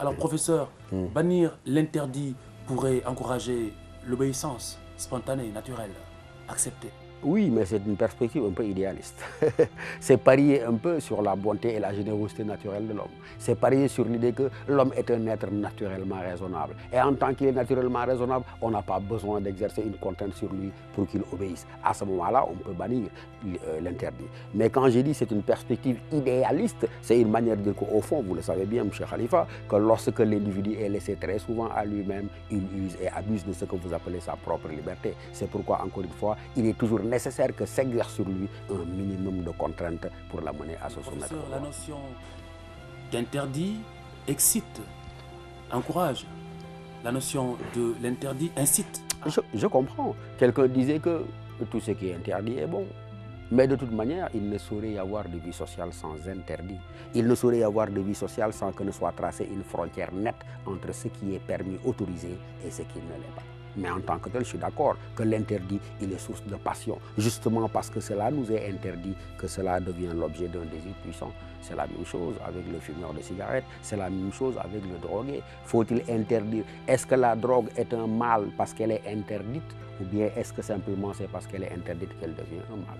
Alors, professeur, bannir l'interdit pourrait encourager l'obéissance spontanée, naturelle, acceptée. Oui, mais c'est une perspective un peu idéaliste. C'est parier un peu sur la bonté et la générosité naturelle de l'homme. C'est parier sur l'idée que l'homme est un être naturellement raisonnable. Et en tant qu'il est naturellement raisonnable, on n'a pas besoin d'exercer une contrainte sur lui pour qu'il obéisse. À ce moment-là, on peut bannir l'interdit. Mais quand j'ai dit c'est une perspective idéaliste, c'est une manière de dire qu'au fond, vous le savez bien, M. Khalifa, que lorsque l'individu est laissé très souvent à lui-même, il use et abuse de ce que vous appelez sa propre liberté. C'est pourquoi, encore une fois, il est toujours nécessaire que s'exerce sur lui un minimum de contraintes pour l'amener à se soumettre. Professeur, la notion d'interdit excite, encourage. La notion de l'interdit incite. Je comprends. Quelqu'un disait que tout ce qui est interdit est bon. Mais de toute manière, il ne saurait y avoir de vie sociale sans interdit. Il ne saurait y avoir de vie sociale sans que ne soit tracée une frontière nette entre ce qui est permis, autorisé et ce qui ne l'est pas. Mais en tant que tel, je suis d'accord que l'interdit, il est source de passion. Justement parce que cela nous est interdit, que cela devient l'objet d'un désir puissant. C'est la même chose avec le fumeur de cigarettes, c'est la même chose avec le drogué. Faut-il interdire? Est-ce que la drogue est un mal parce qu'elle est interdite? Ou bien est-ce que simplement c'est parce qu'elle est interdite qu'elle devient un mal?